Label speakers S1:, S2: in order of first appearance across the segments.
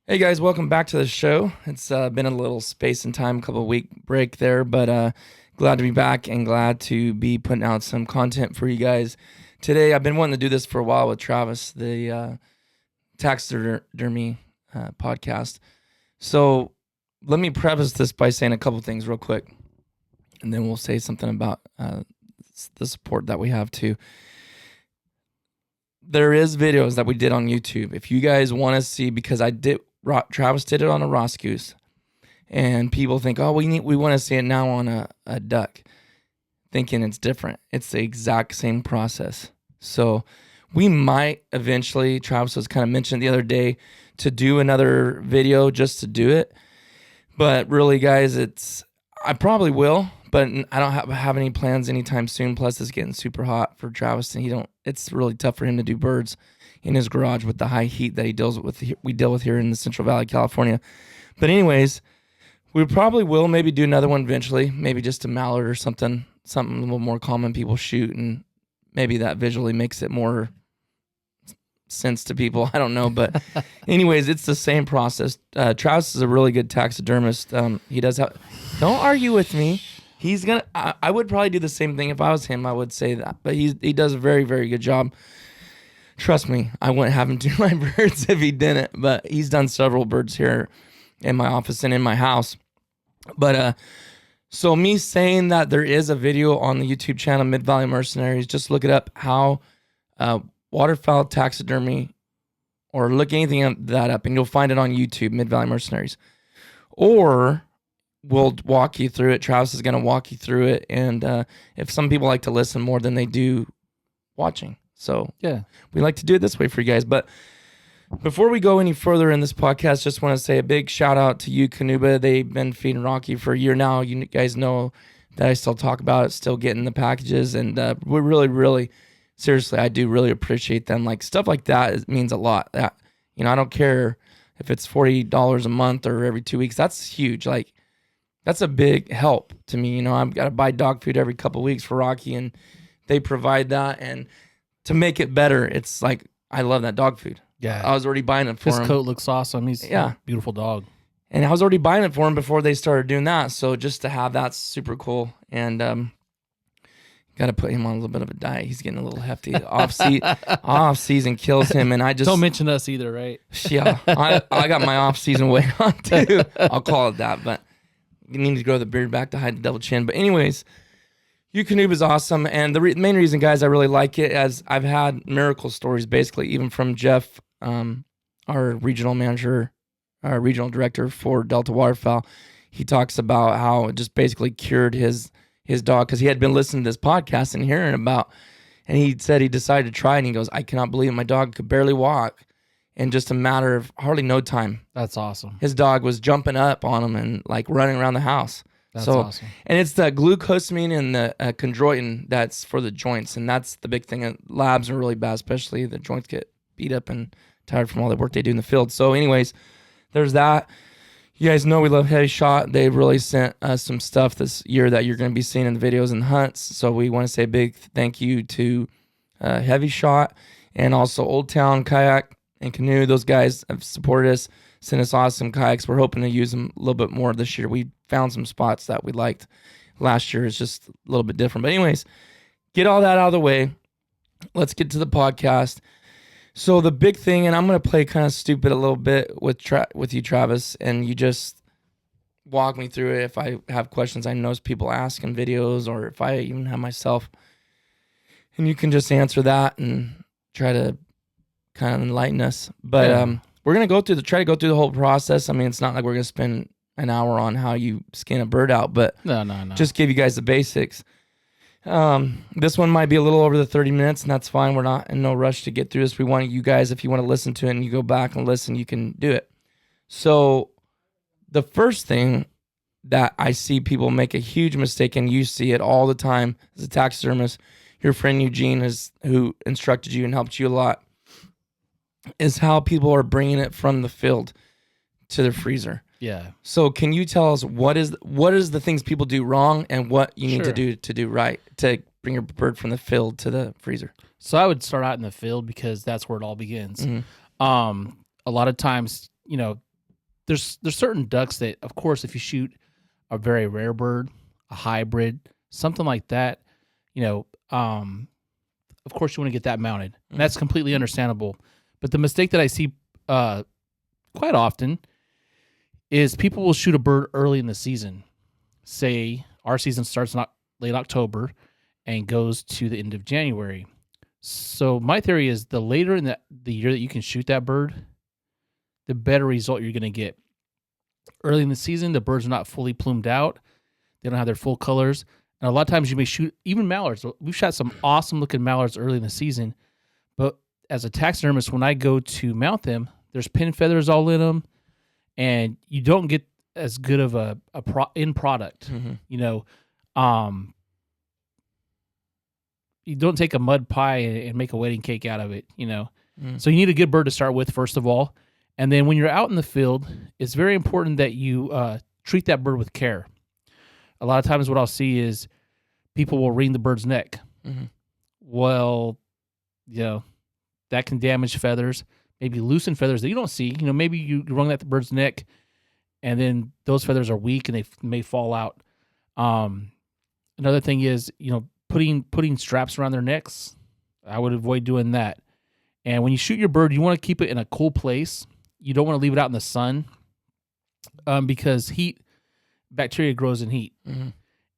S1: Hey guys, welcome back to the show. It's been a little space and time, couple of week break there, but glad to be back and glad to be putting out some content for you guys today. I've been wanting to do this for a while with Travis, the taxidermy podcast. So let me preface this by saying a couple things real quick, and then we'll say something about the support that we have too. There is videos that we did on YouTube. If you guys want to see, because Travis did it on a Ross goose, and people think, oh, we want to see it now on a duck, thinking it's different. It's the exact same process. So we might eventually, Travis was kind of mentioned the other day, to do another video just to do it. But really, guys, I probably will, but I don't have any plans anytime soon. Plus, it's getting super hot for Travis, and it's really tough for him to do birds in his garage with the high heat that we deal with here in the Central Valley, California. But anyways, we probably will maybe do another one eventually, maybe just a mallard or something a little more common people shoot, and maybe that visually makes it more sense to people. I don't know, but anyways, it's the same process. Travis is a really good taxidermist. He does have, don't argue with me. I would probably do the same thing if I was him. I would say that, but he does a very, very good job. Trust me, I wouldn't have him do my birds if he didn't, but he's done several birds here in my office and in my house. But so me saying that there is a video on the YouTube channel, Mid-Valley Mercenaries, just look it up, how Waterfowl Taxidermy, or look anything of that up, and you'll find it on YouTube, Mid-Valley Mercenaries. Or we'll walk you through it. Travis is going to walk you through it, and if some people like to listen more than they do watching. So yeah, we like to do it this way for you guys. But before we go any further in this podcast, just want to say a big shout out to you, Canuba. They've been feeding Rocky for a year now. You guys know that I still talk about it, still getting the packages, and we're really, really, seriously, I do really appreciate them. Like stuff like that means a lot. I don't care if it's $40 a month or every 2 weeks. That's huge. Like that's a big help to me. I've got to buy dog food every couple of weeks for Rocky, and they provide that. And to make it better, it's like, I love that dog food.
S2: Yeah.
S1: I was already buying it for him.
S2: His coat looks awesome. He's a beautiful dog.
S1: And I was already buying it for him before they started doing that. So just to have that's super cool. And got to put him on a little bit of a diet. He's getting a little hefty. Off season kills him. And I just...
S2: Don't mention us either, right?
S1: Yeah. I got my off season weight on too. I'll call it that. But you need to grow the beard back to hide the double chin. But anyways... Canoe is awesome, and the main reason, guys, I really like it, as I've had miracle stories, basically, even from Jeff, our regional manager, our regional director for Delta Waterfowl. He talks about how it just basically cured his dog, because he had been listening to this podcast and hearing about, and he said he decided to try it, and he goes, I cannot believe it. My dog could barely walk in just a matter of hardly no time.
S2: That's awesome.
S1: His dog was jumping up on him and like running around the house.
S2: That's awesome.
S1: And it's the glucosamine and the chondroitin that's for the joints, and that's the big thing. Labs are really bad, especially the joints get beat up and tired from all the work they do in the field. So anyways, there's that. You guys know we love Heavy Shot. They really sent us some stuff this year that you're going to be seeing in the videos and hunts. So we want to say a big thank you to Heavy Shot, and also Old Town Kayak and Canoe. Those guys have supported us, sent us awesome kayaks. We're hoping to use them a little bit more this year. We found some spots that we liked last year. It's just a little bit different. But anyways, get all that out of the way. Let's get to the podcast. So the big thing, and I'm going to play kind of stupid a little bit with you, Travis, and you just walk me through it. If I have questions I know people ask in videos, or if I even have myself, and you can just answer that and try to kind of enlighten us. But we're going to try to go through the whole process. I mean, it's not like we're going to spend an hour on how you skin a bird out, but
S2: no.
S1: Just give you guys the basics. This one might be a little over the 30 minutes, and that's fine. We're not in no rush to get through this. We want you guys, if you want to listen to it and you go back and listen, you can do it. So the first thing that I see people make a huge mistake, and you see it all the time as a taxidermist, your friend Eugene, who instructed you and helped you a lot, is how people are bringing it from the field to the freezer.
S2: Yeah.
S1: So can you tell us what is the things people do wrong, and what you need to do right to bring your bird from the field to the freezer?
S2: So I would start out in the field, because that's where it all begins.
S1: Mm-hmm.
S2: A lot of times, there's certain ducks that, of course, if you shoot a very rare bird, a hybrid, something like that, of course you want to get that mounted. And that's completely understandable. But the mistake that I see quite often is people will shoot a bird early in the season. Say our season starts in late October and goes to the end of January. So my theory is the later in the year that you can shoot that bird, the better result you're going to get. Early in the season, the birds are not fully plumed out. They don't have their full colors. And a lot of times you may shoot even mallards. We've shot some awesome looking mallards early in the season. But as a taxidermist, when I go to mount them, there's pin feathers all in them. And you don't get as good of a end product. You don't take a mud pie and make a wedding cake out of it, So you need a good bird to start with, first of all. And then when you're out in the field, it's very important that you treat that bird with care. A lot of times what I'll see is people will wring the bird's neck. Well, that can damage feathers, maybe loosen feathers that you don't see. Maybe you wrung at the bird's neck, and then those feathers are weak and they may fall out. Another thing is, putting straps around their necks. I would avoid doing that. And when you shoot your bird, you want to keep it in a cool place. You don't want to leave it out in the sun because bacteria grows in heat.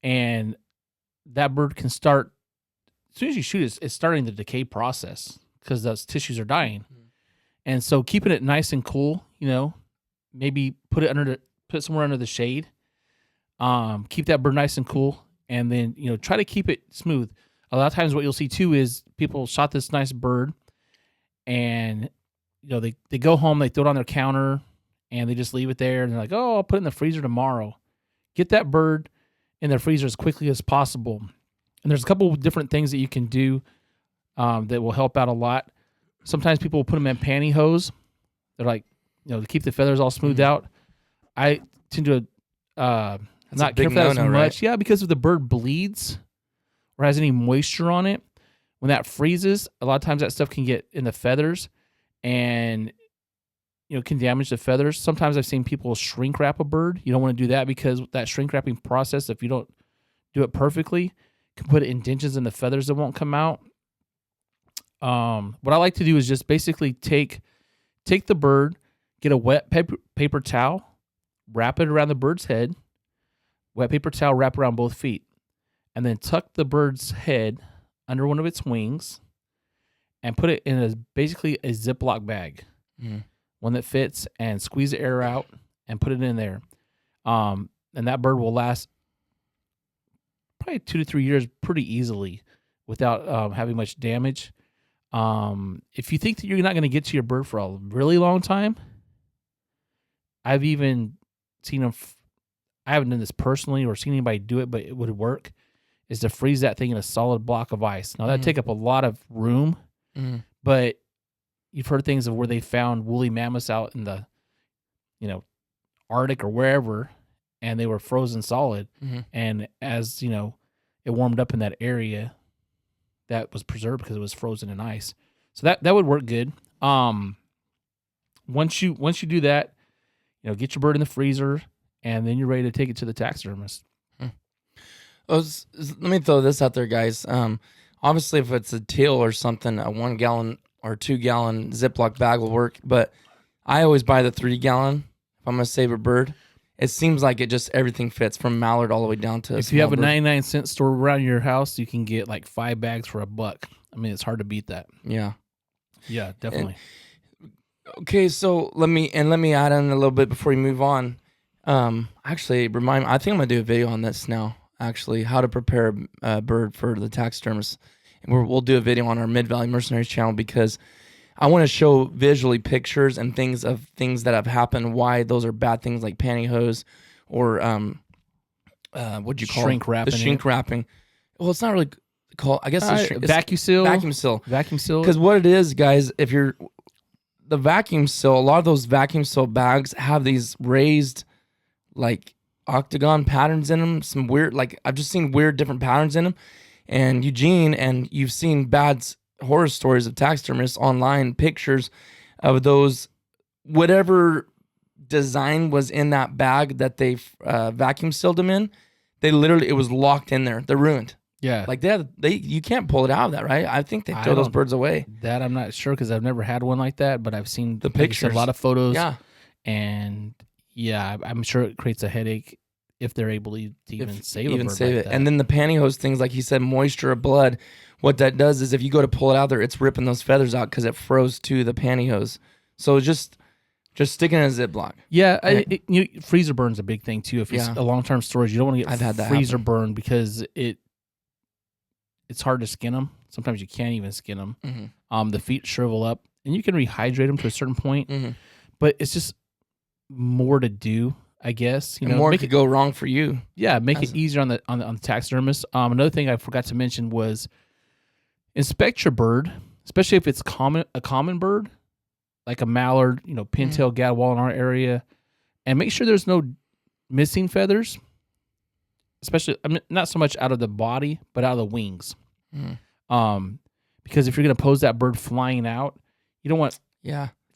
S2: And that bird can start, as soon as you shoot it, it's starting the decay process because those tissues are dying. And so keeping it nice and cool, maybe put it somewhere under the shade. Keep that bird nice and cool. And then, try to keep it smooth. A lot of times what you'll see too is people shot this nice bird and, they go home, they throw it on their counter and they just leave it there. And they're like, oh, I'll put it in the freezer tomorrow. Get that bird in the freezer as quickly as possible. And there's a couple of different things that you can do that will help out a lot. Sometimes people will put them in pantyhose. They're like, to keep the feathers all smoothed out. I tend to not care for that as much. Right? Yeah, because if the bird bleeds or has any moisture on it, when that freezes, a lot of times that stuff can get in the feathers and can damage the feathers. Sometimes I've seen people shrink wrap a bird. You don't want to do that because that shrink wrapping process, if you don't do it perfectly, can put indentions in the feathers that won't come out. What I like to do is just basically take the bird, get a wet paper towel, wrap it around the bird's head, wet paper towel wrap around both feet, and then tuck the bird's head under one of its wings and put it in basically a Ziploc bag, one that fits, and squeeze the air out and put it in there. And that bird will last probably 2 to 3 years pretty easily without having much damage. If you think that you're not going to get to your bird for a really long time, I've even seen them. I haven't done this personally or seen anybody do it, but it would work. Is to freeze that thing in a solid block of ice. Now that'd take up a lot of room, but you've heard things of where they found woolly mammoths out in the, Arctic or wherever, and they were frozen solid. And as it warmed up in that area, that was preserved because it was frozen in ice. So that would work good. Once you do that, get your bird in the freezer, and then you're ready to take it to the taxidermist.
S1: Let me throw this out there, guys. Obviously, if it's a teal or something, a 1 gallon or 2 gallon Ziploc bag will work. But I always buy the 3 gallon if I'm gonna save a bird. It seems like it just everything fits from mallard all the way down to.
S2: If you have a 99-cent store around your house, you can get like 5 bags for $1. I mean, it's hard to beat that.
S1: Yeah,
S2: definitely.
S1: Okay, so let me add in a little bit before we move on. Actually, I think I'm gonna do a video on this now. Actually, how to prepare a bird for the taxidermist. And we'll do a video on our Mid-Valley Mercenaries channel because I want to show visually pictures and things that have happened, why those are bad things like pantyhose or what'd you call
S2: shrink wrapping.
S1: The shrink wrapping. Well, it's not really called. I guess it's
S2: vacuum seal.
S1: Vacuum seal.
S2: Vacuum seal.
S1: Because what it is, guys, if you're the vacuum seal, a lot of those vacuum seal bags have these raised like octagon patterns in them, some weird, like I've just seen weird different patterns in them. And Eugene, and you've seen bad horror stories of taxidermists online, pictures of those whatever design was in that bag that they vacuum sealed them in, it was locked in there. They're ruined.
S2: Yeah.
S1: Like you can't pull it out of that, right? I think they throw those birds away.
S2: That I'm not sure because I've never had one like that, but I've seen
S1: the pictures,
S2: a lot of photos.
S1: Yeah.
S2: And yeah, I'm sure it creates a headache if they're able to even save a bird like
S1: it.
S2: that.
S1: And then the pantyhose things, like he said, moisture or blood. What that does is if you go to pull it out there, it's ripping those feathers out because it froze to the pantyhose. So just stick it in a Ziploc.
S2: Yeah, freezer burn's a big thing too. If it's a long-term storage, you don't want to get freezer burn because it's hard to skin them. Sometimes you can't even skin them. Mm-hmm. The feet shrivel up, and you can rehydrate them to a certain point, but it's just more to do, I guess.
S1: More could go wrong for you.
S2: Yeah, make it easier on the taxidermist. Another thing I forgot to mention was inspect your bird, especially if it's a common bird, like a mallard, pintail gadwall in our area, and make sure there's no missing feathers. Especially, not so much out of the body, but out of the wings. Because if you're going to pose that bird flying out, you don't want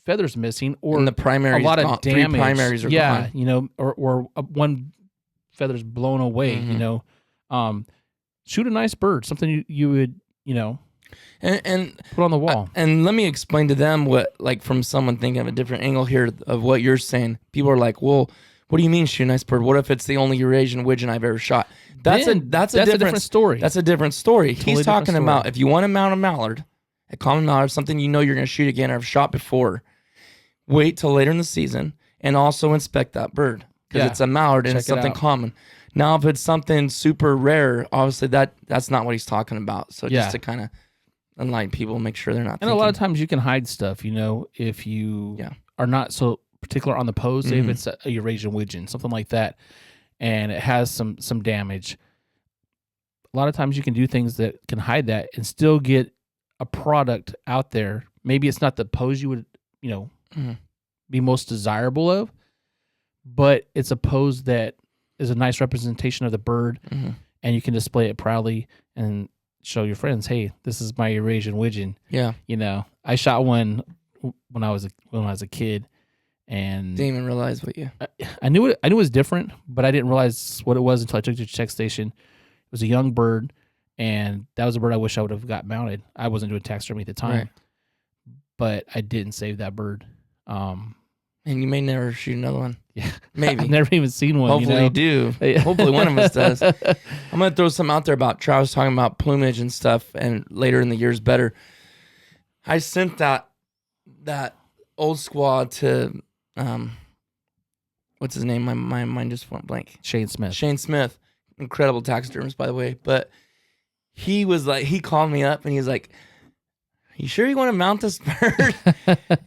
S2: feathers missing or
S1: the primaries,
S2: a lot of damage.
S1: 3 primaries are gone.
S2: Or one feather's blown away. Shoot a nice bird, something you would and put on the wall.
S1: And let me explain to them what, like, from someone thinking of a different angle here of what you're saying. People are like, well, what do you mean shoot a nice bird? What if it's the only Eurasian widgeon I've ever shot? That's a different
S2: story.
S1: That's a different story.
S2: Totally
S1: He's talking
S2: different
S1: about
S2: story.
S1: if you want to mount a mallard, a common mallard, something you're going to shoot again or have shot before, wait till later in the season and also inspect that bird because it's a mallard and it's something common. Now, if it's something super rare, obviously that's not what he's talking about. So just to kind of enlighten people, make sure they're not.
S2: And a lot of times you can hide stuff, if you are not so particular on the pose, say if it's a Eurasian widgeon, something like that, and it has some damage. A lot of times you can do things that can hide that and still get a product out there. Maybe it's not the pose you would, be most desirable of, but it's a pose that is a nice representation of the bird, and you can display it proudly and show your friends, hey, this is my Eurasian widgeon.
S1: Yeah.
S2: I shot one when I was a kid. And
S1: didn't even realize what you.
S2: I knew it was different, but I didn't realize what it was until I took it to the check station. It was a young bird, and that was a bird I wish I would have got mounted. I wasn't doing taxidermy at the time, but I didn't save that bird.
S1: And you may never shoot another one.
S2: Yeah,
S1: maybe.
S2: I've never even seen one.
S1: Hopefully you do. Hopefully one of us does. I'm gonna throw something out there about Travis talking about plumage and stuff, and later in the year's better. I sent that old squad to. What's his name? My mind just went blank.
S2: Shane Smith,
S1: incredible taxidermist, by the way. But he was like, he called me up and he's like, "You sure you want to mount this bird?"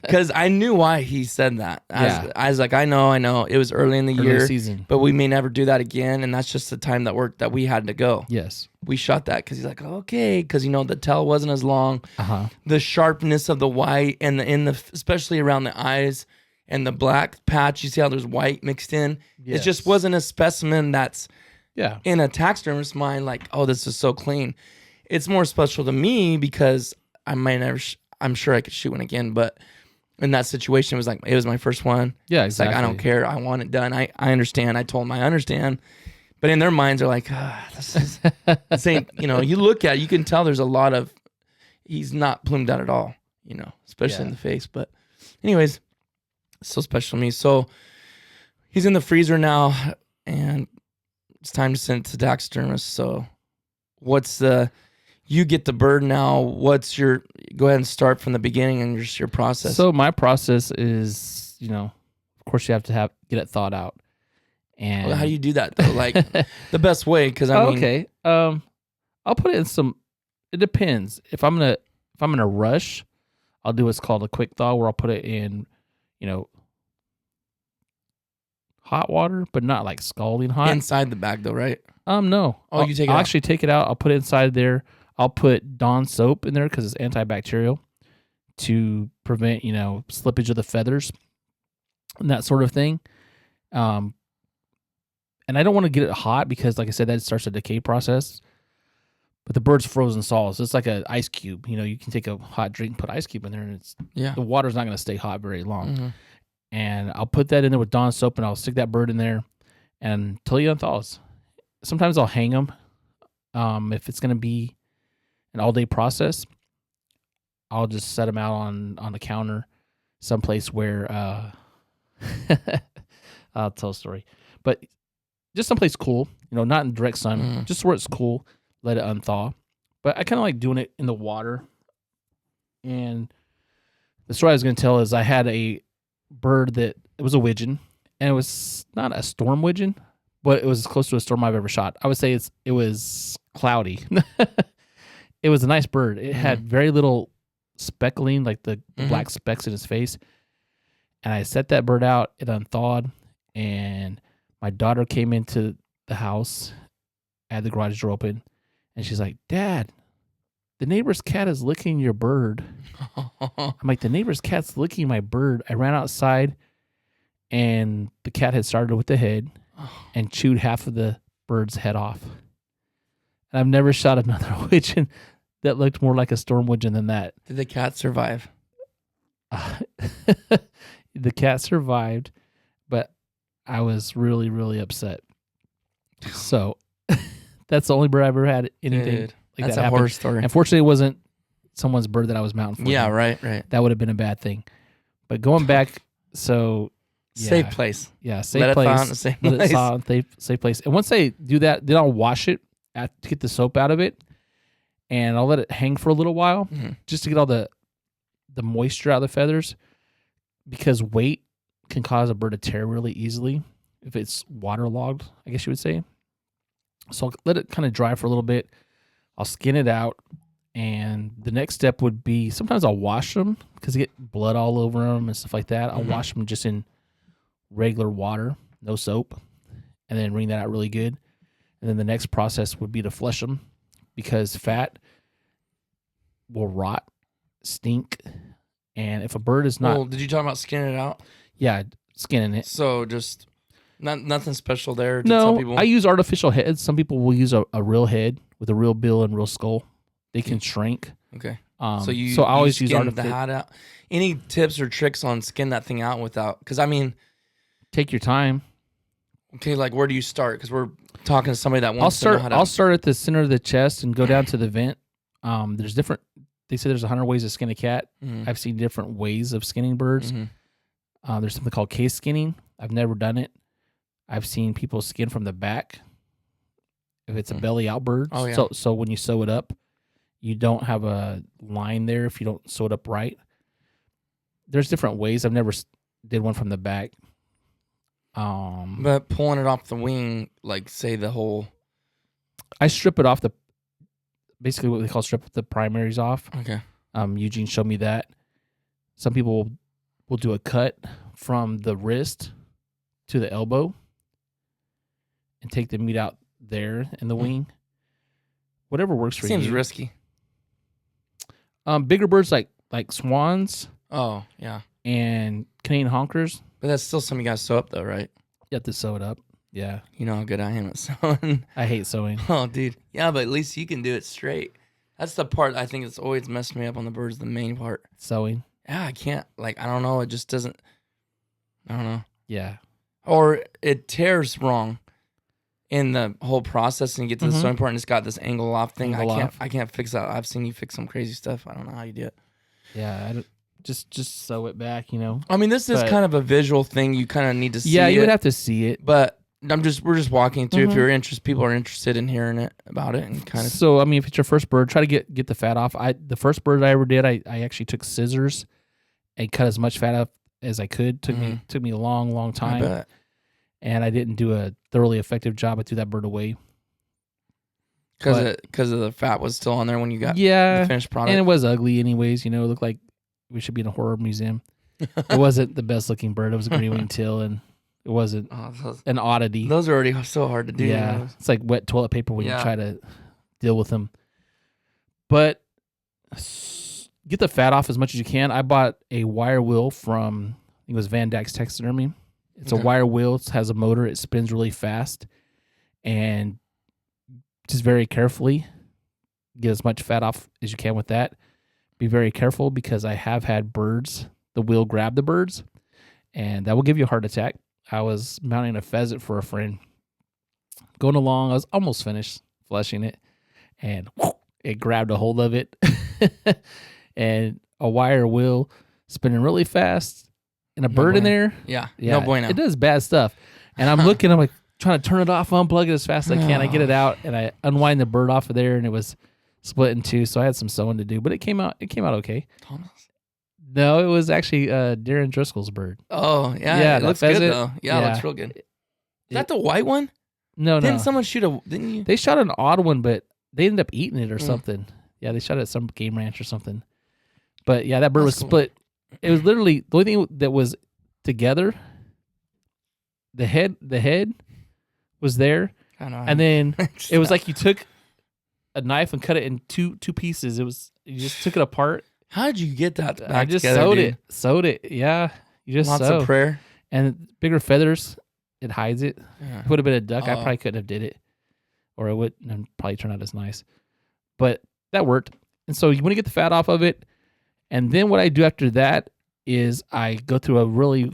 S1: Because I knew why he said that. I was like, I know. It was early in the year,
S2: season,
S1: but we may never do that again, and that's just the time that we had to go.
S2: Yes,
S1: we shot that because he's like, okay, because the tail wasn't as long, the sharpness of the white and especially around the eyes. And the black patch, you see how there's white mixed in? Yes. It just wasn't a specimen that's in a taxidermist's mind like, oh, this is so clean. It's more special to me because I might never, I'm sure I could shoot one again, but in that situation, it was my first one.
S2: Yeah, exactly.
S1: It's like, I don't care. I want it done. I understand. I told them I understand. But in their minds, they're like, this ain't, you look at it, you can tell there's a lot of, he's not plumed out at all, especially in the face. But anyways, so special to me. So he's in the freezer now, and it's time to send it to taxidermist. So you get the bird now. Go ahead and start from the beginning and just your process.
S2: So my process is, of course you have to get it thawed out. And
S1: how do you do that though? Like the best way? Because
S2: okay. I'll put it in it depends. If I'm in a rush, I'll do what's called a quick thaw, where I'll put it in, hot water, but not like scalding hot.
S1: Inside the bag though, right?
S2: No.
S1: You take it out?
S2: I'll actually take it out. I'll put it inside there. I'll put Dawn soap in there because it's antibacterial to prevent, slippage of the feathers and that sort of thing. And I don't want to get it hot because, like I said, that starts a decay process. But the bird's frozen solid, so it's like an ice cube. You can take a hot drink, put ice cube in there, and the water's not going to stay hot very long. and I'll put that in there with Dawn soap, and I'll stick that bird in there until he unthaws. Sometimes I'll hang them. If it's going to be an all-day process, I'll just set them out on the counter someplace where I'll tell a story. But just someplace cool, not in direct sun, just where it's cool, let it unthaw. But I kind of like doing it in the water. And the story I was going to tell is I had a bird that, it was a widgeon, and it was not a storm widgeon, but it was as close to a storm I've ever shot. I would say it was cloudy. It was a nice bird. It had very little speckling, like the black specks in his face. And I set that bird out. It unthawed, and my daughter came into the house. I had the garage door open, and she's like, "Dad, the neighbor's cat is licking your bird." I'm like, "The neighbor's cat's licking my bird." I ran outside, and the cat had started with the head and chewed half of the bird's head off. And I've never shot another widgeon that looked more like a storm widgeon than that.
S1: Did the cat survive?
S2: The cat survived, but I was really, really upset. So that's the only bird I've ever had anything like
S1: that's
S2: that
S1: a
S2: happen.
S1: horror story.
S2: Unfortunately, it wasn't someone's bird that I was mounting for.
S1: Yeah,
S2: them.
S1: right.
S2: That would have been a bad thing. But going back, so yeah,
S1: safe place.
S2: Yeah, safe
S1: Let
S2: place.
S1: It thaw in the same
S2: Let
S1: place.
S2: it thaw in a safe place. And once I do that, then I'll wash it to get the soap out of it, and I'll let it hang for a little while just to get all the moisture out of the feathers, because weight can cause a bird to tear really easily if it's waterlogged, I guess you would say. So I'll let it kind of dry for a little bit. I'll skin it out, and the next step would be sometimes I'll wash them because they get blood all over them and stuff like that. I'll wash them just in regular water, no soap, and then wring that out really good. And then the next process would be to flush them, because fat will rot, stink, and if a bird is not...
S1: Well, did you talk about skinning it out?
S2: Yeah, skinning it.
S1: So just nothing special there?
S2: No, I use artificial heads. Some people will use a real head with a real bill and real skull. They can shrink.
S1: Okay.
S2: So I always use artificial.
S1: The hat out. Any tips or tricks on skin that thing out without? Because I mean,
S2: take your time.
S1: Okay, like where do you start? Because we're talking to somebody that wants to know how to.
S2: I'll start at the center of the chest and go down to the vent. There's different. They say there's 100 ways to skin a cat. I've seen different ways of skinning birds. There's something called case skinning. I've never done it. I've seen people skin from the back if it's a belly out bird.
S1: Oh, yeah.
S2: So when you sew it up, you don't have a line there if you don't sew it up right. There's different ways. I've never did one from the back.
S1: But pulling it off the wing, like say the whole...
S2: I strip it off basically what they call strip the primaries off.
S1: Okay.
S2: Eugene showed me that. Some people will do a cut from the wrist to the elbow and take the meat out there in the wing. Whatever works for you.
S1: Seems risky.
S2: Bigger birds like swans.
S1: Oh, yeah.
S2: And Canadian honkers.
S1: But that's still something you got to sew up, though, right?
S2: You have to sew it up. Yeah.
S1: You know how good I am at sewing.
S2: I hate sewing.
S1: Oh, dude. Yeah, but at least you can do it straight. That's the part I think it's always messed me up on the birds, the main part.
S2: Sewing.
S1: Yeah, I can't. Like, I don't know. It just doesn't. I don't know.
S2: Yeah.
S1: Or it tears wrong in the whole process, and you get to the sewing part, and it's got this angle off thing. I can't fix that. I've seen you fix some crazy stuff. I don't know how you do it.
S2: Yeah, just sew it back, you know.
S1: I mean, this is kind of a visual thing. You kind of need to see it.
S2: Yeah, you would have to see it.
S1: But we're just walking through. If you're interested, people are interested in hearing about it, and kind of.
S2: So I mean, if it's your first bird, try to get the fat off. The first bird I ever did, I actually took scissors and cut as much fat up as I could. Took me a long time.
S1: I bet.
S2: And I didn't do a thoroughly effective job. I threw that bird away
S1: because of the fat was still on there when you got the finished product.
S2: And it was ugly anyways. You know, it looked like we should be in a horror museum. It wasn't the best looking bird. It was a green-winged teal, and it wasn't an oddity.
S1: Those are already so hard to do.
S2: Yeah, it's like wet toilet paper when you try to deal with them. But get the fat off as much as you can. I bought a wire wheel from, I think it was Van Dyke's Taxidermy. It's a wire wheel. It has a motor. It spins really fast. And just very carefully get as much fat off as you can with that. Be very careful, because I have had birds, the wheel grab the birds, and that will give you a heart attack. I was mounting a pheasant for a friend. Going along, I was almost finished fleshing it, and it grabbed a hold of it, and a wire wheel spinning really fast, and a bird in there.
S1: Yeah, no bueno.
S2: It does bad stuff. And I'm looking, I'm like trying to turn it off, unplug it as fast as I can. I get it out, and I unwind the bird off of there, and it was split in two. So I had some sewing to do, but it came out okay.
S1: Thomas?
S2: No, it was actually Darren Driscoll's bird.
S1: Oh, yeah. It looks good, though. Yeah, it looks real good. Is that the white one?
S2: No.
S1: Didn't someone shoot didn't you?
S2: They shot an odd one, but they ended up eating it or something. Yeah, they shot it at some game ranch or something. But yeah, that bird was split. It was literally the only thing that was together. The head was there. I know. And then it was like you took a knife and cut it in two pieces. You just took it apart.
S1: How did you get that back
S2: I just
S1: together,
S2: sewed it. Yeah, you just
S1: lots of prayer
S2: and bigger feathers. It hides it.
S1: Yeah.
S2: It would have been a duck. I probably couldn't have did it, or it would probably turn out as nice. But that worked. And so you want to get the fat off of it, and then what I do after that is I go through a really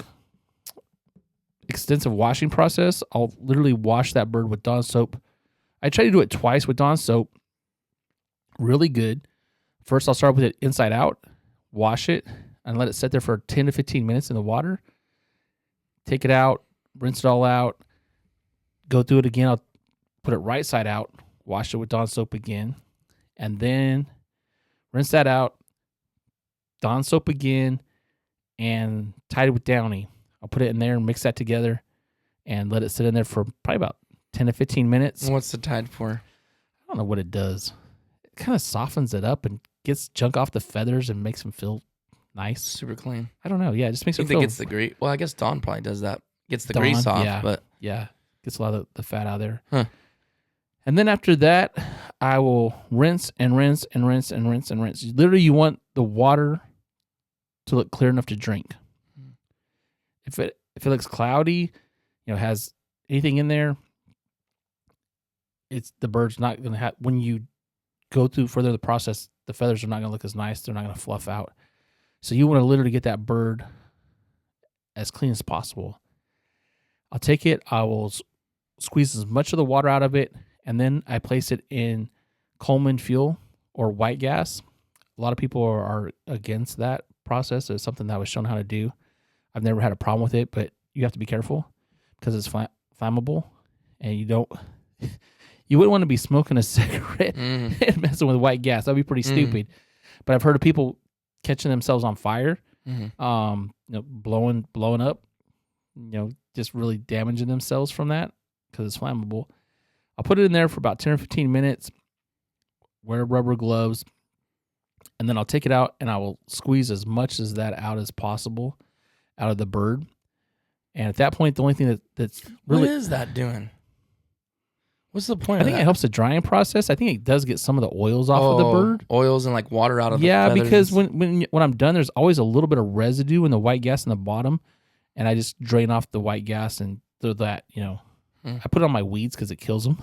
S2: extensive washing process. I'll literally wash that bird with Dawn soap. I try to do it twice with Dawn soap. Really good. First, I'll start with it inside out, wash it, and let it sit there for 10 to 15 minutes in the water. Take it out, rinse it all out, go through it again. I'll put it right side out, wash it with Dawn soap again, and then rinse that out, Dawn soap again, and tie it with Downy. I'll put it in there and mix that together and let it sit in there for probably about 10 to 15 minutes.
S1: What's the Tide for?
S2: I don't know what it does. It kind of softens it up and gets junk off the feathers and makes them feel nice.
S1: Super clean.
S2: I don't know. Yeah, it just makes
S1: I
S2: it
S1: think
S2: feel...
S1: it gets the grease. Well, I guess Dawn probably does that. Gets the
S2: Dawn,
S1: grease off.
S2: yeah.
S1: But
S2: yeah, gets a lot of the fat out of there.
S1: Huh.
S2: And then after that, I will rinse and rinse and rinse and rinse and rinse. Literally, you want the water to look clear enough to drink. If it looks cloudy, has anything in there, the bird's not going to have... When you go through further the process, the feathers are not going to look as nice. They're not going to fluff out. So you want to literally get that bird as clean as possible. I'll take it. I will squeeze as much of the water out of it, and then I place it in Coleman fuel or white gas. A lot of people are against that process. It's something that I was shown how to do. I've never had a problem with it, but you have to be careful because it's flammable, and you wouldn't want to be smoking a cigarette and messing with white gas. That'd be pretty stupid. But I've heard of people catching themselves on fire, blowing up, just really damaging themselves from that because it's flammable. I'll put it in there for about 10 or 15 minutes, wear rubber gloves, and then I'll take it out and I will squeeze as much as that out as possible out of the bird. And at that point, the only thing that's really...
S1: What is that doing? What's the point of that?
S2: I think it helps the drying process. I think it does get some of the oils off of the bird.
S1: Oils and like water out of the feathers.
S2: Yeah, because when I'm done, there's always a little bit of residue in the white gas in the bottom, and I just drain off the white gas and throw that, I put it on my weeds because it kills them.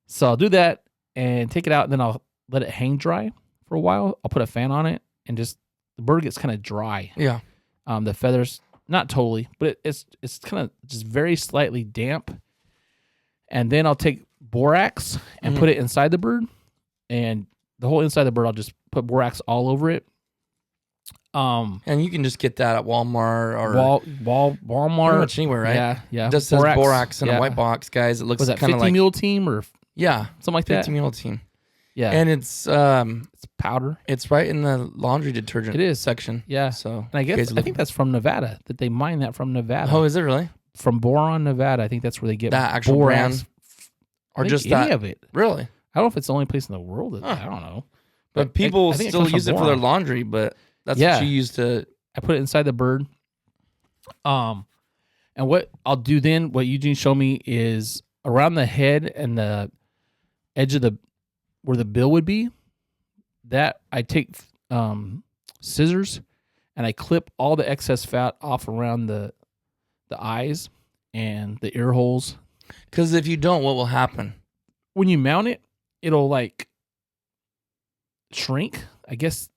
S2: So I'll do that and take it out, and then I'll let it hang dry for a while. I'll put a fan on it, and just the bird gets kind of dry.
S1: Yeah.
S2: The feathers, not totally, but it's kind of just very slightly damp. And then I'll take borax and put it inside the bird, and the whole inside the bird, I'll just put borax all over it.
S1: And you can just get that at Walmart or
S2: Walmart,
S1: pretty much anywhere, right?
S2: Yeah.
S1: It just says borax in a white box, guys. It looks
S2: kind of
S1: 50
S2: like Mule Team or something like that.
S1: 50 Mule Team.
S2: Yeah,
S1: and it's
S2: powder.
S1: It's right in the laundry detergent.
S2: It is
S1: section.
S2: Yeah,
S1: so
S2: and I think that's from Nevada. That they mine that from Nevada.
S1: Oh, is it really?
S2: From Boron, Nevada. I think that's where they get
S1: that actual
S2: borax.
S1: brand, or just
S2: any of it.
S1: Really?
S2: I don't know if it's the only place in the world. I don't know.
S1: But people still use it for their laundry. But that's what you use to.
S2: I put it inside the bird. And what I'll do then, what Eugene showed me is around the head and the edge of where the bill would be, that I take scissors and I clip all the excess fat off around the eyes and the ear holes.
S1: Because if you don't, what will happen?
S2: When you mount it, it'll like shrink. I guess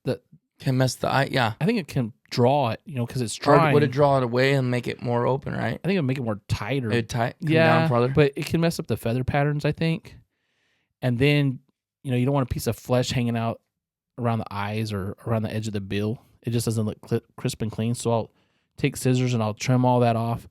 S1: Can mess the eye. Yeah.
S2: I think it can draw it, because it's
S1: Or
S2: drying.
S1: would it draw it away and make it more open, right?
S2: I think it would make it more tighter.
S1: It'd come
S2: yeah,
S1: down farther.
S2: but it can mess up the feather patterns, I think. And then, you don't want a piece of flesh hanging out around the eyes or around the edge of the bill. It just doesn't look crisp and clean. So I'll take scissors and I'll trim all that off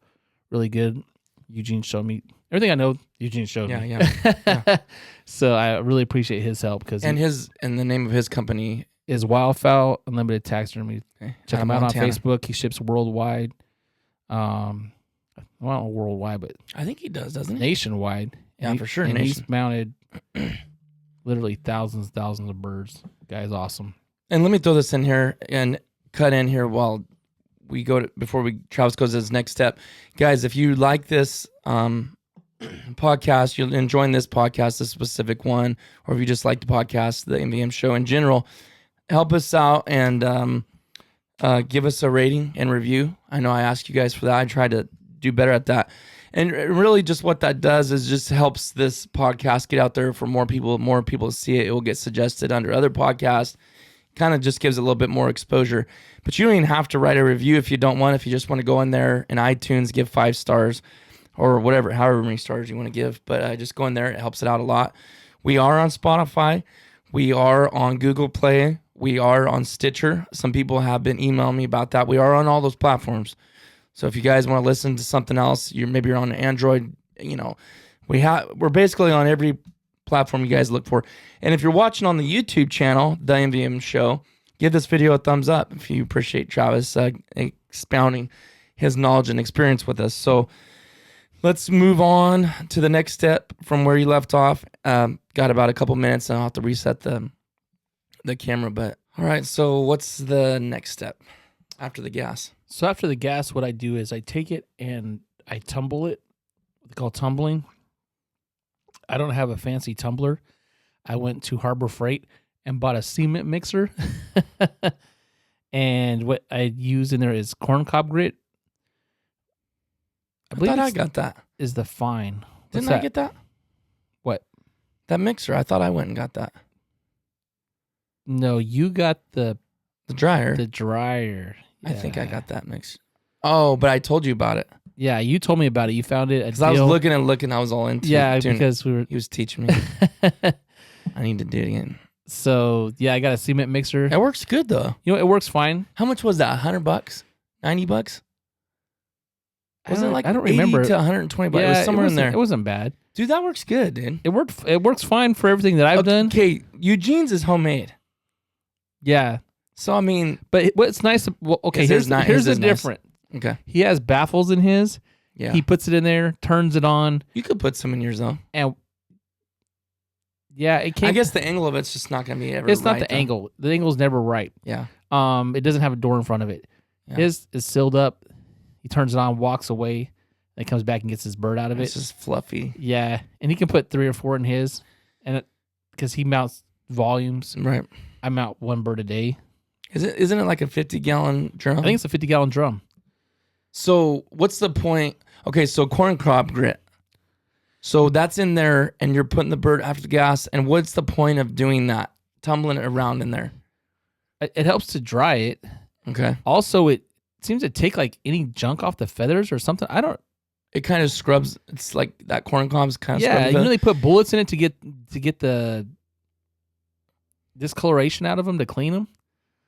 S2: really good. Eugene showed me everything I know. Eugene showed me.
S1: Yeah.
S2: So I really appreciate his help because
S1: And the name of his company
S2: is Waterfowl Unlimited Taxidermy.
S1: okay,
S2: Check him out on Facebook. He ships worldwide. Well, not worldwide, but
S1: I think he does, doesn't he?
S2: nationwide.
S1: Yeah, for sure.
S2: And he's mounted literally thousands of birds. Guy's awesome.
S1: And let me throw this in here and cut in here while we go to, before Travis goes to his next step. Guys, if you like this podcast, you're enjoying this podcast, this specific one, or if you just like the podcast, the MVM show in general, help us out and give us a rating and review. I know I asked you guys for that. I try to do better at that. And really just what that does is just helps this podcast get out there for more people to see it. It will get suggested under other podcasts. Kind of just gives it a little bit more exposure. But you don't even have to write a review if you don't want. If you just want to go in there in iTunes, give 5 stars or whatever, however many stars you want to give. But just go in there. It helps it out a lot. We are on Spotify. We are on Google Play. We are on Stitcher. Some people have been emailing me about that. We are on all those platforms. So if you guys want to listen to something else, maybe you're on Android, we're basically on every platform you guys look for. And if you're watching on the YouTube channel, The MVM Show, give this video a thumbs up if you appreciate Travis expounding his knowledge and experience with us. So let's move on to the next step from where you left off. Got about a couple minutes and I'll have to reset the camera. But all right, so what's the next step after the gas?
S2: So after the gas, what I do is I take it and I tumble it. What they call tumbling. I don't have a fancy tumbler. I went to Harbor Freight and bought a cement mixer. And what I use in there is corncob grit.
S1: I thought I got that.
S2: Is the fine.
S1: Didn't I get that?
S2: What?
S1: That mixer. I thought I went and got that.
S2: No, you got the
S1: dryer.
S2: The dryer.
S1: I think I got that mix. Oh, but I told you about it.
S2: Yeah, you told me about it. You found it.
S1: Because I was looking. I was all into it.
S2: Yeah, because he
S1: was teaching me. I need to do it again.
S2: So, yeah, I got a cement mixer.
S1: It works good, though.
S2: It works fine.
S1: How much was that? $100? $90? Wasn't it like
S2: I don't remember.
S1: 80 to $120?
S2: Yeah,
S1: it was somewhere in there.
S2: It wasn't bad.
S1: Dude, that works good, dude.
S2: It works fine for everything that I've done.
S1: Okay, Eugene's is homemade.
S2: Yeah.
S1: So, I mean...
S2: But what's nice... Well, okay, here's the different.
S1: Nice. Okay.
S2: He has baffles in his.
S1: Yeah.
S2: He puts it in there, turns it on.
S1: You could put some in yours, though.
S2: And... Yeah, it can't...
S1: I guess the angle of it's just not going to be ever
S2: It's
S1: right,
S2: not the angle. The angle's never right.
S1: Yeah.
S2: It doesn't have a door in front of it. Yeah. His is sealed up. He turns it on, walks away, then comes back and gets his bird out of it.
S1: It's just fluffy.
S2: Yeah. And he can put 3 or 4 in his. And because he mounts volumes.
S1: Right.
S2: I mount 1 bird a day.
S1: Isn't it like a 50-gallon drum?
S2: I think it's a 50-gallon drum.
S1: So what's the point? Okay, so corncob grit. So that's in there, and you're putting the bird after the gas. And what's the point of doing that? Tumbling it around in there.
S2: It helps to dry it.
S1: Okay.
S2: Also, it seems to take like any junk off the feathers or something. I don't.
S1: It kind of scrubs. It's like that corncob's kind of.
S2: Yeah, you know they put bullets in it to get the discoloration out of them to clean them.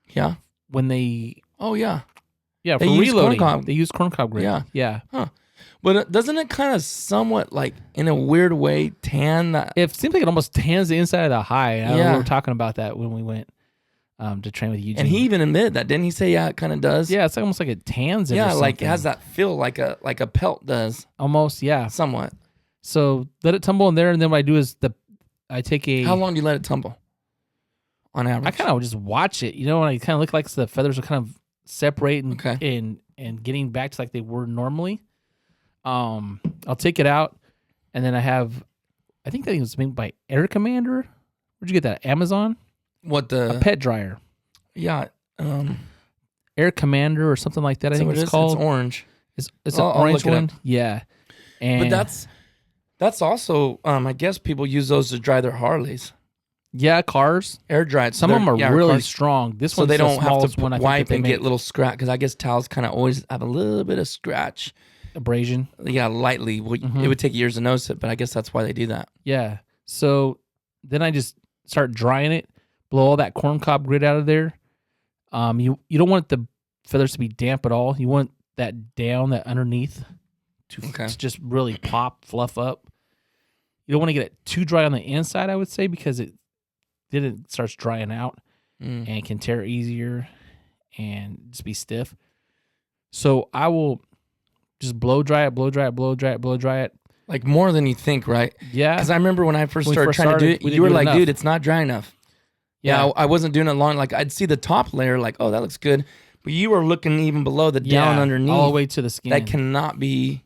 S1: Yeah.
S2: When they.
S1: Oh yeah.
S2: Yeah,
S1: they
S2: for
S1: use
S2: reloading.
S1: Corncob.
S2: They use corncob grit.
S1: Yeah.
S2: Yeah.
S1: Huh. But doesn't it kind of somewhat like in a weird way tan that?
S2: It seems like it almost tans the inside of the hide. We
S1: Yeah.
S2: were talking about that when we went to train with Eugene.
S1: And he even admitted that, didn't he? Say yeah, it kind of does.
S2: Yeah, it's almost like it tans it.
S1: Yeah,
S2: or
S1: like it
S2: something.
S1: has that feel like a pelt does.
S2: Almost, yeah.
S1: Somewhat.
S2: So let it tumble in there, and then what I do is I take a.
S1: How long do you let it tumble? On average,
S2: I kind of just watch it. And I kind of look like the feathers are kind of separating and getting back to like they were normally. I'll take it out, and then I think that was made by Air Commander. Where'd you get that? Amazon?
S1: What
S2: a pet dryer?
S1: Yeah,
S2: Air Commander or something like that. I think it's called.
S1: It's orange.
S2: It's an orange one. Yeah,
S1: but that's also I guess people use those to dry their Harleys.
S2: Yeah, cars.
S1: Air dried.
S2: Some of them are really
S1: cars.
S2: strong. This
S1: So
S2: one's
S1: they
S2: the
S1: don't have
S2: smallest
S1: to
S2: one I think
S1: wipe
S2: that they
S1: and
S2: make.
S1: get little scratch. Because I guess towels kind of always have a little bit of scratch.
S2: Abrasion.
S1: Yeah, lightly. It would take years to notice it, but I guess that's why they do that.
S2: Yeah. So then I just start drying it, blow all that corn cob grit out of there. You don't want the feathers to be damp at all. You want that down, that underneath to just really pop, fluff up. You don't want to get it too dry on the inside, I would say, because then it starts drying out and can tear easier and just be stiff. So I will just blow dry it.
S1: Like more than you think, right?
S2: Yeah.
S1: Because I remember when I first started trying to do it, you were like, dude, it's not dry enough. Yeah, I wasn't doing it long. Like I'd see the top layer, like, oh, that looks good. But you were looking even below the down underneath.
S2: All the way to the skin.
S1: That cannot be.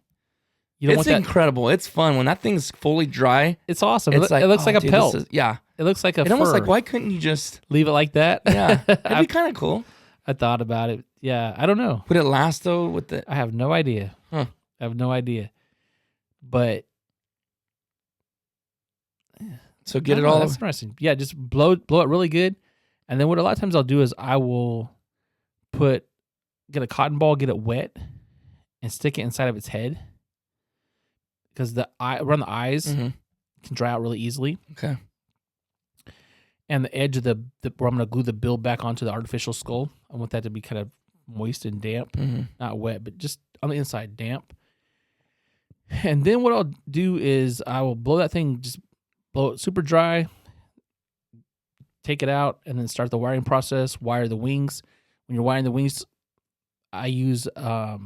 S2: You don't
S1: it's
S2: want
S1: incredible. It's fun. When that thing's fully dry.
S2: It's awesome.
S1: It's
S2: it looks like a pelt.
S1: Yeah.
S2: It looks like a
S1: It's
S2: fur.
S1: almost like, why couldn't you just
S2: leave it like that?
S1: Yeah. That'd be kind of cool.
S2: I thought about it. Yeah. I don't know.
S1: Would it last though with the
S2: I have no idea.
S1: Huh.
S2: I have no idea. But
S1: so get it all.
S2: That's interesting. Yeah, just blow it really good. And then what a lot of times I'll do is I will get a cotton ball, get it wet, and stick it inside of its head. Because around the eyes can dry out really easily.
S1: Okay.
S2: And the edge of the where I'm going to glue the bill back onto the artificial skull, I want that to be kind of moist and damp. Not wet, but just on the inside damp. And then what I'll do is I will blow that thing, just blow it super dry, take it out, and then start the wiring process, wire the wings. When you're wiring the wings, I use, I've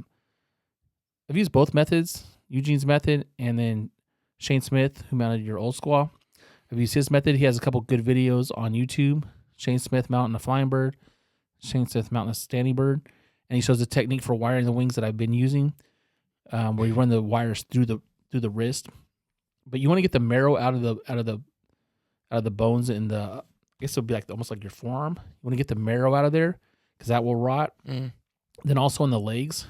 S2: used both methods, Eugene's method and then Shane Smith, who mounted your old squaw. I've used his method. He has a couple good videos on YouTube. Shane Smith mounting a flying bird, Shane Smith mounting a standing bird, and he shows the technique for wiring the wings that I've been using, where you run the wires through the wrist. But you want to get the marrow out of the bones in the, I guess it would be like almost like your forearm. You want to get the marrow out of there because that will rot. Then also in the legs.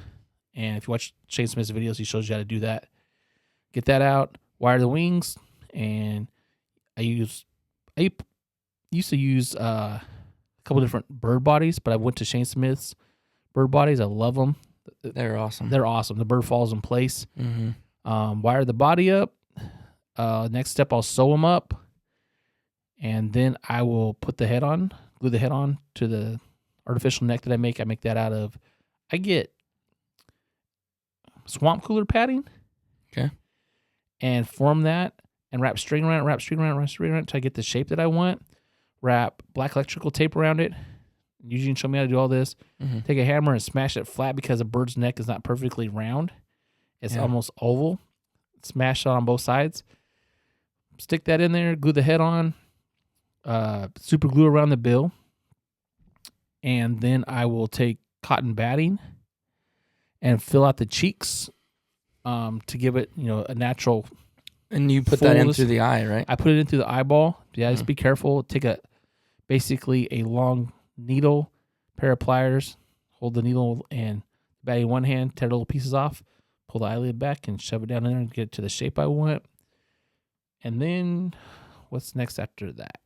S2: And if you watch Shane Smith's videos, he shows you how to do that. Get that out, wire the wings, and I used to use a couple different bird bodies, but I went to Shane Smith's bird bodies. I love them.
S1: They're awesome.
S2: They're awesome. The bird falls in place. Wire the body up. Next step, I'll sew them up, and then I will put the head on, glue the head on to the artificial neck that I make. I make that out of, I get swamp cooler padding.
S1: Okay.
S2: And form that and wrap string around it until I get the shape that I want. Wrap black electrical tape around it. Eugene showed me how to do all this. Take a hammer and smash it flat because a bird's neck is not perfectly round. It's almost oval. Smash it on both sides. Stick that in there, glue the head on, super glue around the bill. And then I will take cotton batting and fill out the cheeks to give it, a natural.
S1: And you put that in through the eye, right?
S2: I put it in through the eyeball. Yeah, just be careful. Take basically a long needle, pair of pliers, hold the needle and batting in one hand, tear the little pieces off, pull the eyelid back and shove it down in there and get it to the shape I want. And then what's next after that?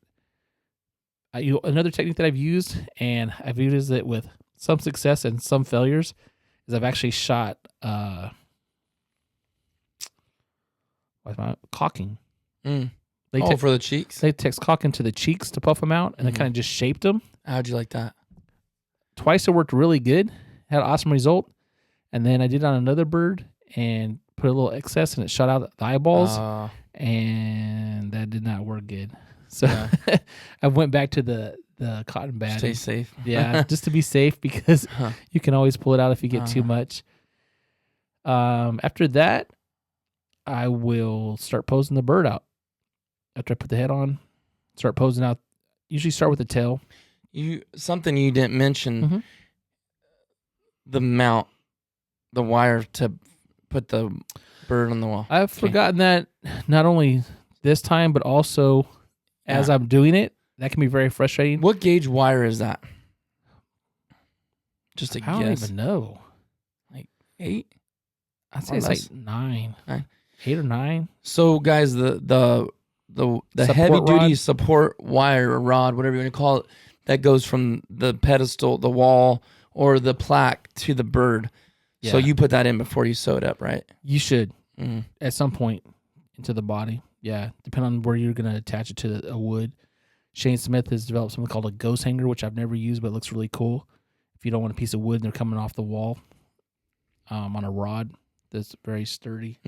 S2: Another technique that I've used, and I've used it with some success and some failures, is I've actually shot caulking.
S1: For the cheeks?
S2: Latex caulk into the cheeks to puff them out, and then kind of just shaped them.
S1: How'd you like that?
S2: Twice it worked really good. Had an awesome result. And then I did it on another bird and put a little excess, and it shot out the eyeballs. And that did not work good. So I went back to the cotton batting.
S1: Stay safe.
S2: Yeah, just to be safe because you can always pull it out if you get too much. After that, I will start posing the bird out. After I put the head on, start posing out. Usually start with the tail.
S1: Something you didn't mention, the mount, the wire to put the bird on the wall.
S2: I've forgotten that not only this time, but also as I'm doing it. That can be very frustrating.
S1: What gauge wire is that? Just a guess.
S2: I don't even know.
S1: Like 8?
S2: I'd say it's like 9. 8 or 9.
S1: So guys, the the
S2: Support
S1: heavy duty
S2: rod?
S1: support wire or rod, whatever you want to call it, that goes from the pedestal, the wall, or the plaque to the bird.
S2: Yeah.
S1: So you put that in before you sew it up, right?
S2: You should
S1: Mm.
S2: at some point into the body. Yeah, depending on where you're going to attach it to a wood. Shane Smith has developed something called a ghost hanger, which I've never used, but it looks really cool. If you don't want a piece of wood and they're coming off the wall on a rod that's very sturdy,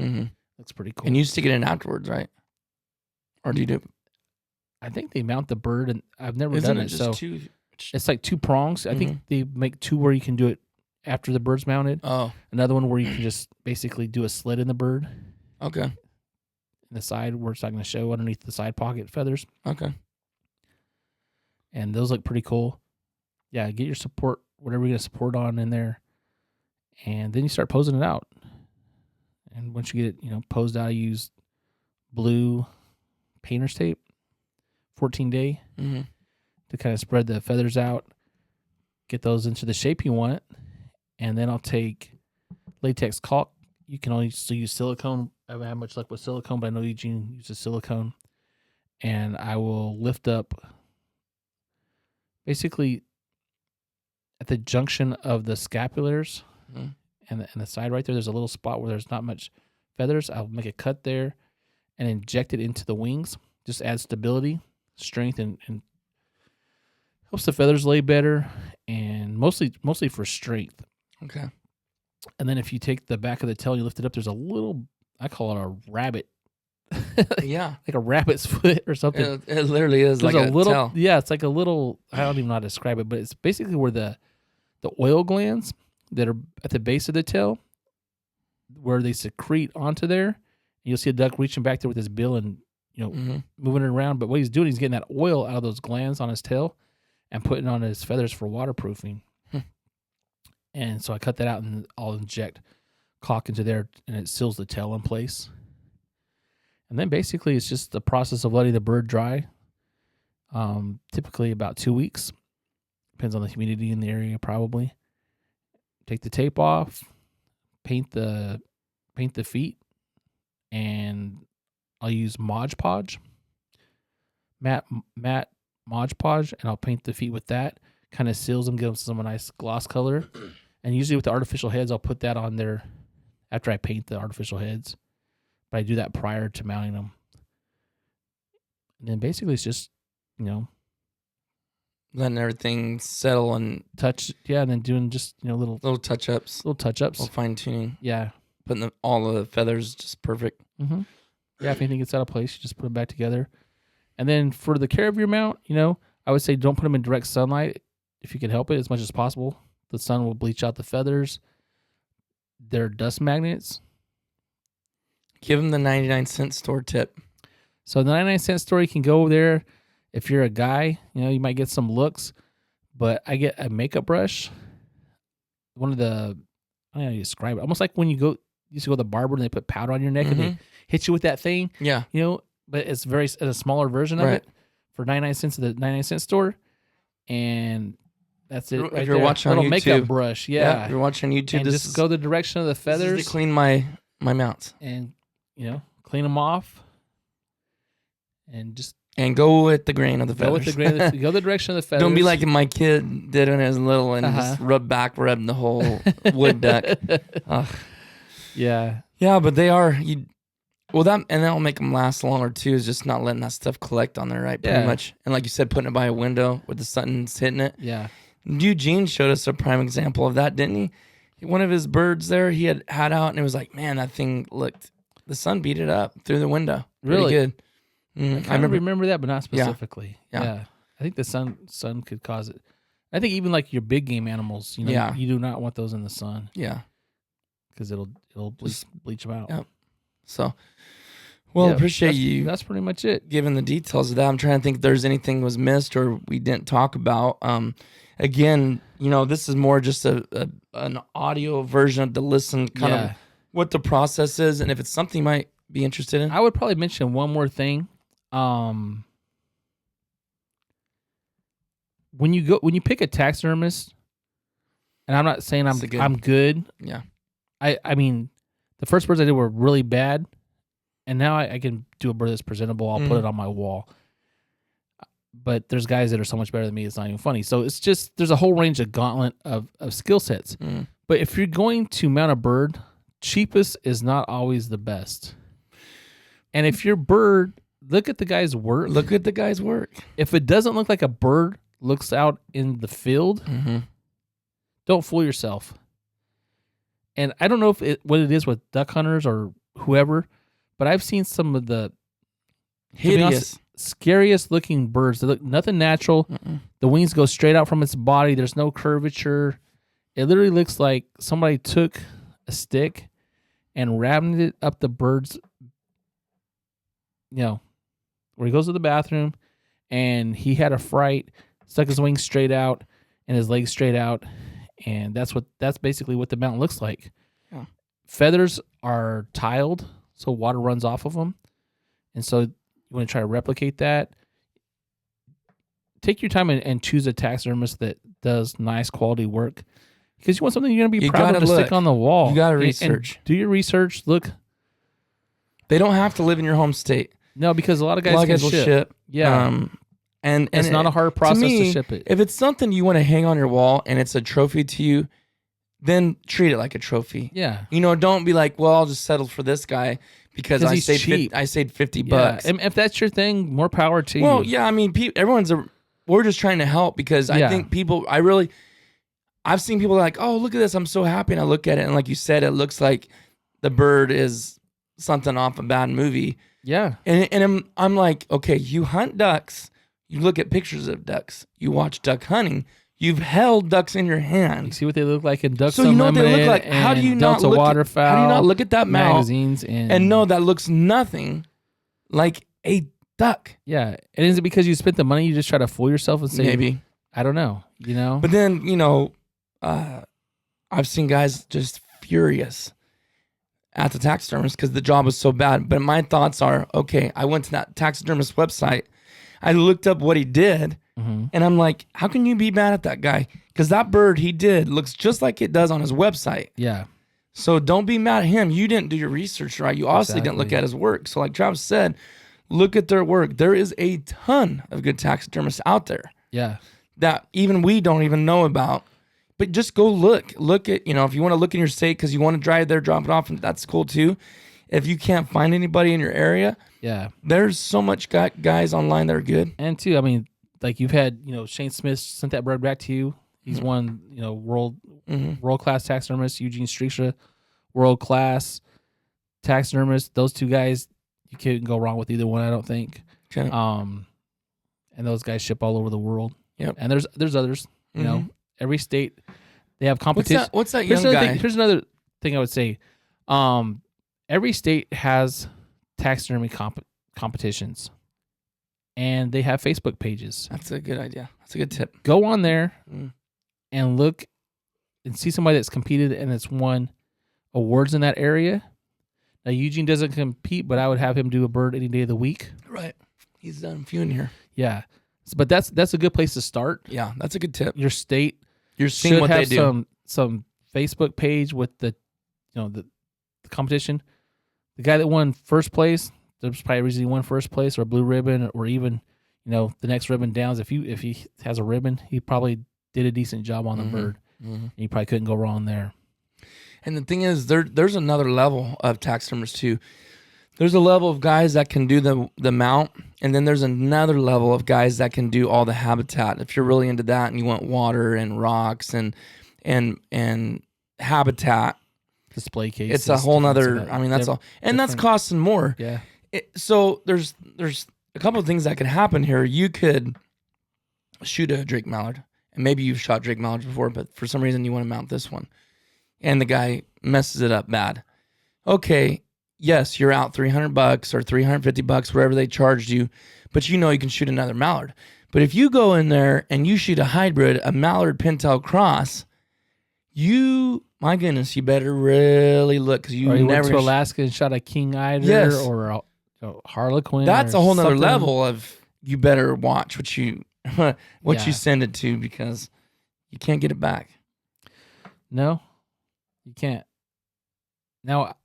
S2: looks pretty cool.
S1: And you stick it in afterwards, right? Or do you do?
S2: I think they mount the bird, and I've never
S1: Isn't
S2: done
S1: it
S2: it.
S1: just
S2: So
S1: two?
S2: it's like 2 prongs. I think they make 2 where you can do it after the bird's mounted.
S1: Oh,
S2: Another one where you can just basically do a slit in the bird.
S1: okay.
S2: In the side where it's not going to show underneath the side pocket feathers.
S1: Okay.
S2: And those look pretty cool. Yeah, get your support, whatever you're going to support on in there. And then you start posing it out. And once you get it, posed out, I use blue painter's tape, 14-day, to kind of spread the feathers out, get those into the shape you want. And then I'll take latex caulk. You can only still use silicone. I haven't had much luck with silicone, but I know Eugene uses silicone. And I will lift up basically at the junction of the scapulars and the side right there. There's a little spot where there's not much feathers. I'll make a cut there and inject it into the wings. Just add stability, strength, and helps the feathers lay better, and mostly for strength.
S1: Okay.
S2: And then if you take the back of the tail and you lift it up, there's a little, I call it a rabbit.
S1: Yeah.
S2: Like a rabbit's foot or something.
S1: It literally is
S2: There's
S1: like a
S2: little
S1: tail.
S2: Yeah, it's like a little, I don't even know how to describe it, but it's basically where the oil glands that are at the base of the tail, where they secrete onto there. You'll see a duck reaching back there with his bill and moving it around. But what he's doing, he's getting that oil out of those glands on his tail and putting it on his feathers for waterproofing. And so I cut that out and I'll inject caulk into there, and it seals the tail in place. And then basically it's just the process of letting the bird dry. Typically about 2 weeks. Depends on the humidity in the area, probably. Take the tape off, paint the feet, and I'll use Mod Podge, matte Mod Podge, and I'll paint the feet with that. Kind of seals them, gives them a nice gloss color. And usually with the artificial heads, I'll put that on there after I paint the artificial heads. But I do that prior to mounting them. And then basically it's just,
S1: letting everything settle and
S2: and then doing just, little
S1: touch-ups. Little fine-tuning.
S2: Yeah.
S1: Putting all the feathers just perfect.
S2: Mm-hmm. Yeah, if anything gets out of place, you just put them back together. And then for the care of your mount, I would say don't put them in direct sunlight if you can help it as much as possible. The sun will bleach out the feathers. They're dust magnets.
S1: Give them the 99-cent store tip.
S2: So the 99-cent store, you can go over there. If you're a guy, you might get some looks. But I get a makeup brush. One of the, I don't know how to describe it. Almost like when you used to go to the barber and they put powder on your neck and they hit you with that thing.
S1: Yeah.
S2: But it's a smaller version of it for 99 cents at the 99-cent store. And that's it.
S1: If you're watching on YouTube,
S2: makeup brush. Yeah.
S1: If you're watching on YouTube,
S2: and just go the direction of the feathers.
S1: This is to clean my mounts.
S2: And, clean them off. And just.
S1: And go with the grain of the feathers.
S2: Go the direction of the feathers.
S1: Don't be like my kid did when he was little and just rub the whole wood duck.
S2: Yeah.
S1: Yeah, but they are that'll make them last longer too. Is just not letting that stuff collect on there, right? Pretty much. And like you said, putting it by a window where the sun's hitting it.
S2: Yeah.
S1: Eugene showed us a prime example of that, didn't he? One of his birds there, he had out, and it was like, man, that thing looked. The sun beat it up through the window.
S2: Really
S1: good.
S2: I remember that, but not specifically.
S1: Yeah.
S2: I think the sun could cause it. I think even like your big game animals, you do not want those in the sun.
S1: Yeah.
S2: Because it'll bleach them out.
S1: Yeah. So, appreciate you.
S2: That's pretty much it.
S1: Giving the details of that. I'm trying to think if there's anything was missed or we didn't talk about. Again, this is more just an audio version to listen kind of what the process is, and if it's something you might be interested in.
S2: I would probably mention one more thing. When you pick a taxidermist, and I'm not saying I'm good.
S1: Yeah.
S2: I mean, the first birds I did were really bad, and now I can do a bird that's presentable. I'll put it on my wall. But there's guys that are so much better than me, it's not even funny. So it's just, there's a whole range of gauntlet of skill sets. But if you're going to mount a bird, cheapest is not always the best. And if your bird, look at the guy's work.
S1: Look at the guy's work.
S2: If it doesn't look like a bird looks out in the field, don't fool yourself. And I don't know what it is with duck hunters or whoever, but I've seen some of the
S1: hideous,
S2: scariest looking birds. They look nothing natural. The wings go straight out from its body. There's no curvature. It literally looks like somebody took a stick and rammed it up the bird's, where he goes to the bathroom, and he had a fright, stuck his wings straight out and his legs straight out, and that's basically what the mount looks like. Yeah. Feathers are tiled, so water runs off of them, and so you want to try to replicate that. Take your time and choose a taxidermist that does nice quality work, because you want something you're going to be proud of to stick on the wall.
S1: You got to research.
S2: Do your research. Look.
S1: They don't have to live in your home state.
S2: No, because a lot of guys will ship. Yeah. And it's not a hard process to ship it.
S1: If it's something you want to hang on your wall and it's a trophy to you, then treat it like a trophy.
S2: Yeah.
S1: Don't be like, well, I'll just settle for this guy because I saved $50.
S2: And if that's your thing, more power to you.
S1: Well, yeah, I mean, we're just trying to help, because I think I've seen people like, oh, look at this, I'm so happy, and I look at it, and like you said, it looks like the bird is something off a bad movie.
S2: Yeah.
S1: And I'm like, okay, you hunt ducks, you look at pictures of ducks, you watch duck hunting, you've held ducks in your hand.
S2: You see what they look like in Ducks
S1: So you know what
S2: Unlimited,
S1: they look like. How do you not
S2: Delta Waterfowl,
S1: how do you not look at that mount
S2: magazines
S1: and know that looks nothing like a duck?
S2: Yeah. And is it because you spent the money, you just try to fool yourself and say,
S1: maybe,
S2: I don't know, But
S1: then, I've seen guys just furious at the taxidermist because the job was so bad. But my thoughts are, okay, I went to that taxidermist website, I looked up what he did, and I'm like, how can you be mad at that guy? Because that bird he did looks just like it does on his website.
S2: Yeah.
S1: So don't be mad at him. You didn't do your research right. You obviously didn't look at his work. So like Travis said, look at their work. There is a ton of good taxidermists out there.
S2: Yeah.
S1: That even we don't even know about. But just go look. Look at, if you want to look in your state because you want to drive there, drop it off, and that's cool too. If you can't find anybody in your area, there's so much guys online that are good.
S2: And too, I mean, like you've had, Shane Smith sent that bird back to you. He's won, world class taxidermist. Eugene Streisha, world class taxidermist. Those two guys, you can't go wrong with either one, I don't think.
S1: Okay.
S2: And those guys ship all over the world.
S1: Yep.
S2: And there's others. Every state, they have competition.
S1: What's that young guy?
S2: Here's another thing I would say. Every state has taxidermy competitions, and they have Facebook pages.
S1: That's a good idea. That's a good tip.
S2: Go on there and look and see somebody that's competed and that's won awards in that area. Now, Eugene doesn't compete, but I would have him do a bird any day of the week.
S1: Right. He's done a few in here.
S2: Yeah. But that's a good place to start.
S1: Yeah, that's a good tip.
S2: Your state
S1: You're seeing what they do.
S2: Some Facebook page with the competition. The guy that won first place, there's probably a reason he won first place, or a blue ribbon, or even the next ribbon downs. If he has a ribbon, he probably did a decent job on the bird. And you probably couldn't go wrong there.
S1: And the thing is, there's another level of taxidermists too. There's a level of guys that can do the mount, and then there's another level of guys that can do all the habitat. If you're really into that and you want water and rocks and habitat,
S2: display cases,
S1: it's a whole nother. I mean, that's all, and that's costing more.
S2: Yeah.
S1: So there's a couple of things that could happen here. You could shoot a Drake Mallard, and maybe you've shot Drake Mallards before, but for some reason you want to mount this one, and the guy messes it up bad. Okay. Yes, you're out $300 or $350, whatever they charged you, but you can shoot another mallard. But if you go in there and you shoot a hybrid, a mallard pintail cross, my goodness, you better really look, because you never
S2: went to Alaska and shot a king eider or a harlequin.
S1: That's a whole nother level of you better watch what you send it to, because you can't get it back.
S2: No, you can't. Now,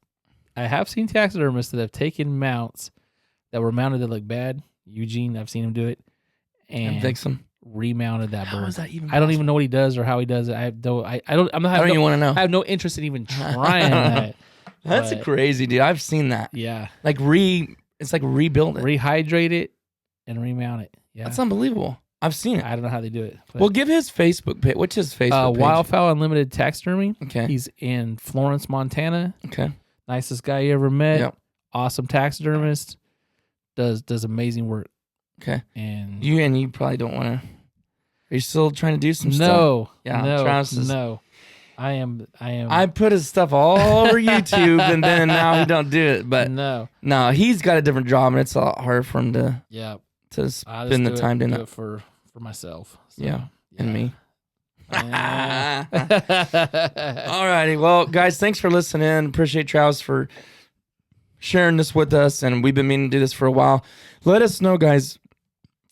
S2: I have seen taxidermists that have taken mounts that were mounted that look bad. Eugene, I've seen him do it, and
S1: fix them.
S2: Remounted that bird.
S1: How is that even?
S2: I don't even know what he does or how he does it. I don't even want to know. I have no interest in even trying that.
S1: That's crazy, dude. I've seen that.
S2: Yeah,
S1: it's like rebuild it,
S2: rehydrate it, and remount it. Yeah,
S1: that's unbelievable. I've seen it.
S2: I don't know how they do it.
S1: Well, give his Facebook page. What's his Facebook page?
S2: Waterfowl Unlimited Taxidermy.
S1: Okay.
S2: He's in Florence, Montana.
S1: Okay.
S2: Nicest guy you ever met.
S1: Yep.
S2: Awesome taxidermist. Does amazing work.
S1: Okay.
S2: And
S1: you probably don't want to. Are you still trying to do some stuff?
S2: No.
S1: Yeah.
S2: No. I am.
S1: I put his stuff all over YouTube, and then now he don't do it. But no, he's got a different job, and it's a lot harder for him to spend the time doing
S2: it for myself. So,
S1: yeah, and me. All righty. Well, guys, thanks for listening. Appreciate Travis for sharing this with us, and we've been meaning to do this for a while. Let us know, guys.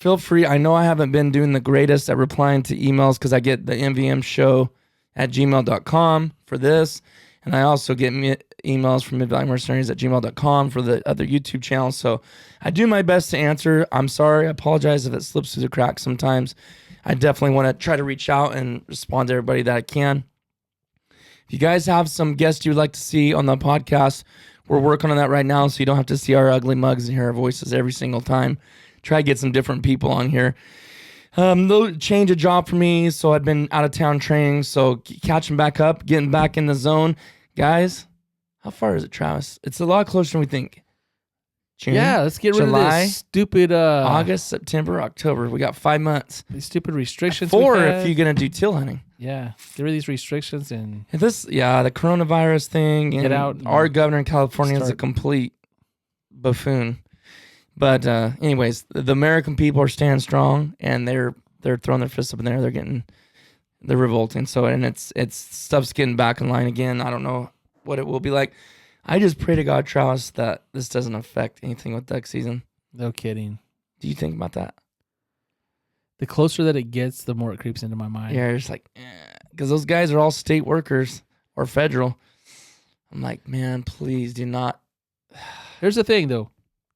S1: Feel free. I know I haven't been doing the greatest at replying to emails because I get the mvmshow@gmail.com for this, and I also get emails from midvaluemercenaries@gmail.com for the other YouTube channels. So I do my best to answer. I'm sorry. I apologize if it slips through the cracks sometimes. I definitely want to try to reach out and respond to everybody that I can. If you guys have some guests you'd like to see on the podcast, we're working on that right now, so you don't have to see our ugly mugs and hear our voices every single time. Try to get some different people on here. They'll change a job for me, so I've been out of town training, so catching back up, getting back in the zone. Guys, how far is it, Travis? It's a lot closer than we think. June,
S2: yeah, let's get rid of this stupid
S1: August, September, October. We got 5 months.
S2: These stupid restrictions.
S1: 4 if you're gonna do teal hunting.
S2: Yeah, get rid of these restrictions and
S1: the coronavirus thing. And
S2: get out.
S1: Our governor in California is a complete buffoon. But anyways, the American people are standing strong, and they're throwing their fists up in the air. They're revolting. So, and it's stuff's getting back in line again. I don't know what it will be like. I just pray to God, Travis, that this doesn't affect anything with duck season.
S2: No kidding.
S1: Do you think about that?
S2: The closer that it gets, the more it creeps into my mind.
S1: Yeah, it's like, because those guys are all state workers or federal. I'm like, man, please do not.
S2: Here's the thing, though.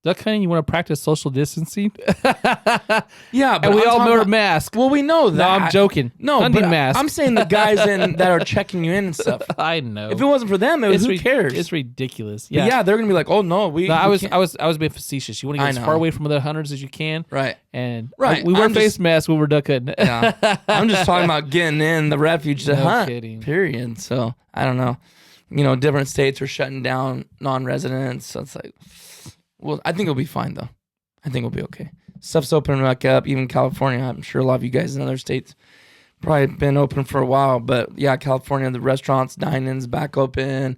S2: Duck hunting, you want to practice social distancing?
S1: Yeah, but
S2: and we all wear masks.
S1: Well, we know that.
S2: No, I'm joking.
S1: No,
S2: hunting
S1: but
S2: masks.
S1: I'm saying the guys that are checking you in and stuff.
S2: I know.
S1: If it wasn't for them, who cares?
S2: It's ridiculous.
S1: Yeah, yeah, they're gonna be like, oh no,
S2: I was being facetious. You want to get as far away from other hunters as you can,
S1: right?
S2: And we wear face masks when we're duck hunting.
S1: Yeah, I'm just talking about getting in the refuge to hunt.
S2: Kidding.
S1: Period. So I don't know. Different states are shutting down non-residents. So it's like. Well, I think it'll be fine, though. I think we'll be okay. Stuff's opening back up. Even California, I'm sure a lot of you guys in other states probably been open for a while. But, yeah, California, the restaurants, dine-ins back open.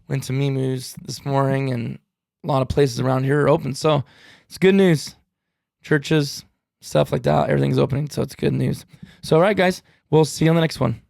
S1: Went to Mimu's this morning, and a lot of places around here are open. So it's good news. Churches, stuff like that, everything's opening. So it's good news. So, all right, guys, we'll see you on the next one.